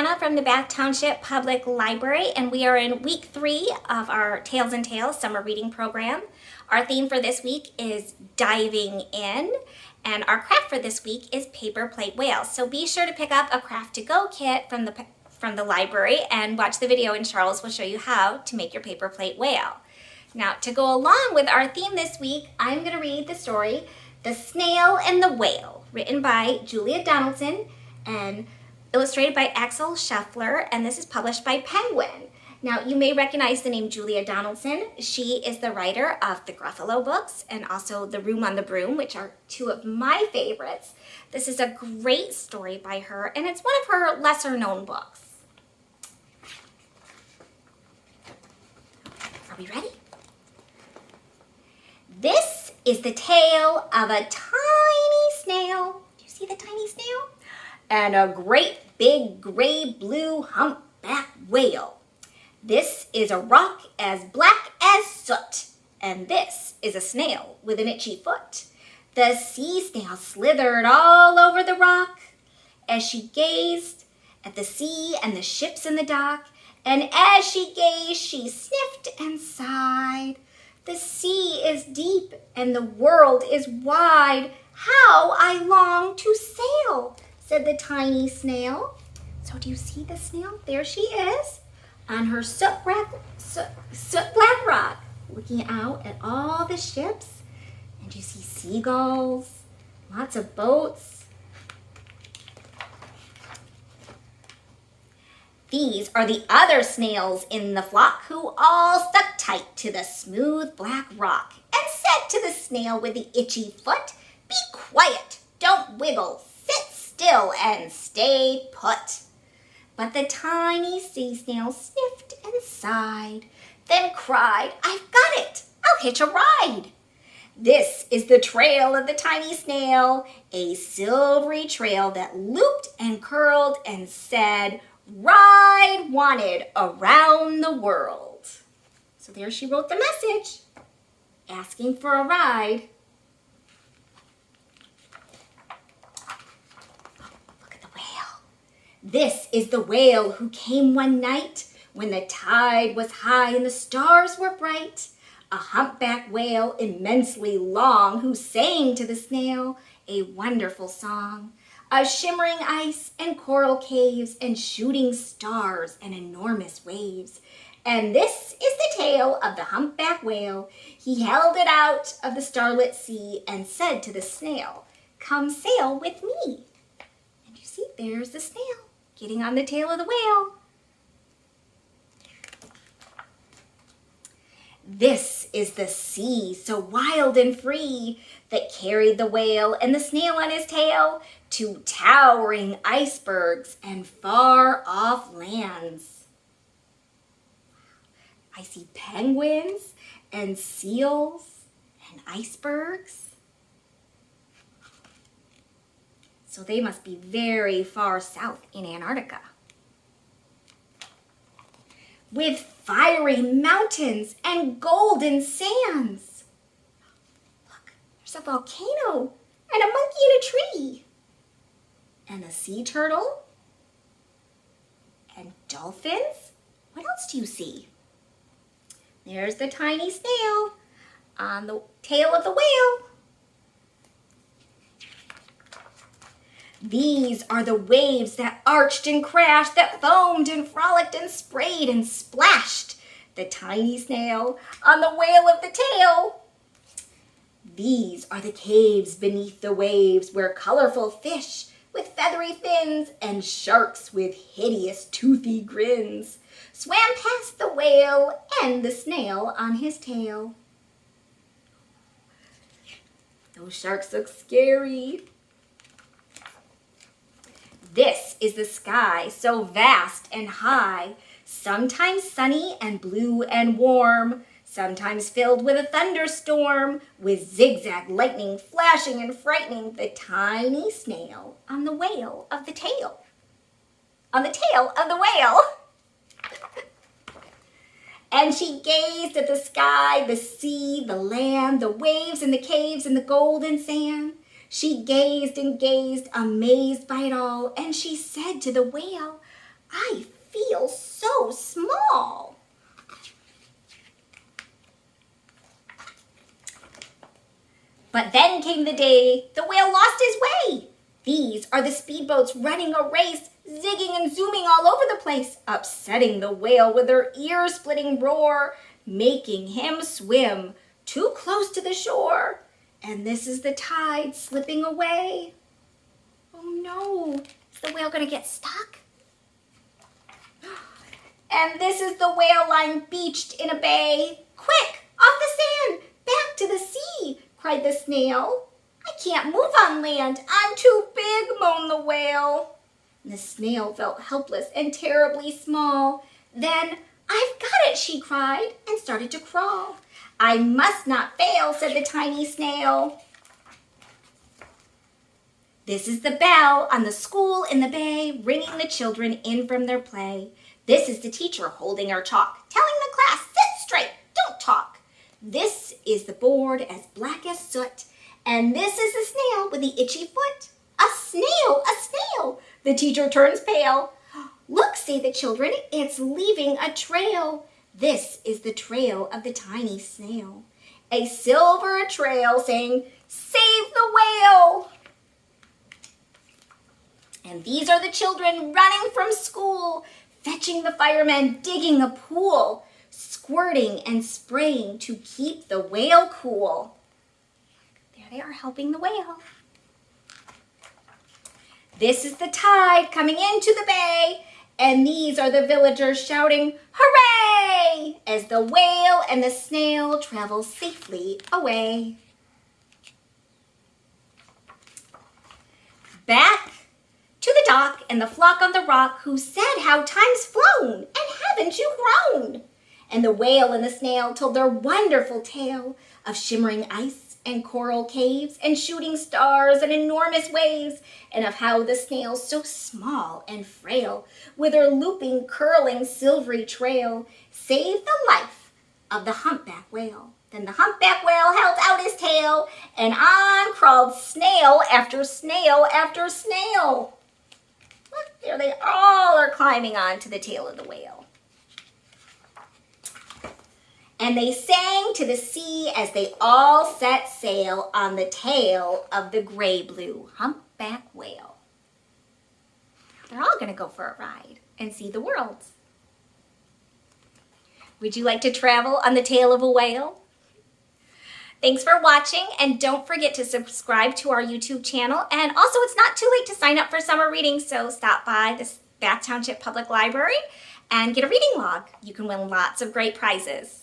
Hannah from the Bath Township Public Library, and we are in week 3 of our Tales and Tales summer reading program. Our theme for this week is diving in, and our craft for this week is paper plate whales. So be sure to pick up a craft to go kit from the library and watch the video, and Charles will show you how to make your paper plate whale. Now, to go along with our theme this week, I'm going to read the story, The Snail and the Whale, written by Julia Donaldson and illustrated by Axel Scheffler, and this is published by Penguin. Now, you may recognize the name Julia Donaldson. She is the writer of the Gruffalo books and also The Room on the Broom, which are 2 of my favorites. This is a great story by her, and it's one of her lesser-known books. Are we ready? This is the tale of a tiny snail. Do you see the tiny snail? And a great big gray blue humpback whale. This is a rock as black as soot, and this is a snail with an itchy foot. The sea snail slithered all over the rock as she gazed at the sea and the ships in the dock, and as she gazed she sniffed and sighed. The sea is deep and the world is wide. How I long to sail, said the tiny snail. So do you see the snail? There she is on her soot black rock, looking out at all the ships. And you see seagulls, lots of boats. These are the other snails in the flock who all stuck tight to the smooth black rock and said to the snail with the itchy foot, "Be quiet, don't wiggle, sit still and stay put." But the tiny sea snail sniffed and sighed, then cried, "I've got it, I'll hitch a ride." This is the trail of the tiny snail, a silvery trail that looped and curled and said, "Ride wanted around the world." So there she wrote the message, asking for a ride. This is the whale who came one night when the tide was high and the stars were bright. A humpback whale immensely long who sang to the snail a wonderful song of shimmering ice and coral caves and shooting stars and enormous waves. And this is the tale of the humpback whale. He held it out of the starlit sea and said to the snail, "Come sail with me." And you see, there's the snail getting on the tail of the whale. This is the sea, so wild and free, that carried the whale and the snail on his tail to towering icebergs and far-off lands. I see penguins and seals and icebergs. So they must be very far south in Antarctica. With fiery mountains and golden sands. Look, there's a volcano and a monkey in a tree. And a sea turtle. And dolphins. What else do you see? There's the tiny snail on the tail of the whale. These are the waves that arched and crashed, that foamed and frolicked and sprayed and splashed the tiny snail on the whale of the tail. These are the caves beneath the waves where colorful fish with feathery fins and sharks with hideous toothy grins swam past the whale and the snail on his tail. Those sharks look scary. This is the sky, so vast and high, sometimes sunny and blue and warm, sometimes filled with a thunderstorm, with zigzag lightning flashing and frightening the tiny snail on the whale of the tail. On the tail of the whale. And she gazed at the sky, the sea, the land, the waves and the caves and the golden sand. She gazed and gazed, amazed by it all, and she said to the whale, I feel so small. But then came the day the whale lost his way. These are the speedboats running a race, zigging and zooming all over the place, upsetting the whale with their ear-splitting roar, making him swim too close to the shore. And this is the tide slipping away. Oh no, is the whale gonna get stuck? And this is the whale lying beached in a bay. Quick, off the sand, back to the sea, cried the snail. I can't move on land, I'm too big, moaned the whale. And the snail felt helpless and terribly small. Then, I've got it, she cried, and started to crawl. I must not fail, said the tiny snail. This is the bell on the school in the bay, ringing the children in from their play. This is the teacher holding her chalk, telling the class, sit straight, don't talk. This is the board as black as soot, and this is the snail with the itchy foot. A snail, a snail! The teacher turns pale. Look, say the children, it's leaving a trail. This is the trail of the tiny snail. A silver trail saying, save the whale! And these are the children running from school, fetching the firemen, digging a pool, squirting and spraying to keep the whale cool. There they are helping the whale. This is the tide coming into the bay, and these are the villagers shouting, hooray! As the whale and the snail travel safely away. Back to the dock and the flock on the rock, who said how time's flown, and haven't you grown? And the whale and the snail told their wonderful tale of shimmering ice and coral caves and shooting stars and enormous waves, and of how the snail, so small and frail, with her looping, curling, silvery trail, saved the life of the humpback whale. Then the humpback whale held out his tail, and on crawled snail after snail after snail. Look, there they all are climbing on to the tail of the whale. And they sang to the sea as they all set sail on the tail of the gray-blue humpback whale. They're all going to go for a ride and see the world. Would you like to travel on the tail of a whale? Thanks for watching, and don't forget to subscribe to our YouTube channel. And also, it's not too late to sign up for summer reading, so stop by the Bath Township Public Library and get a reading log. You can win lots of great prizes.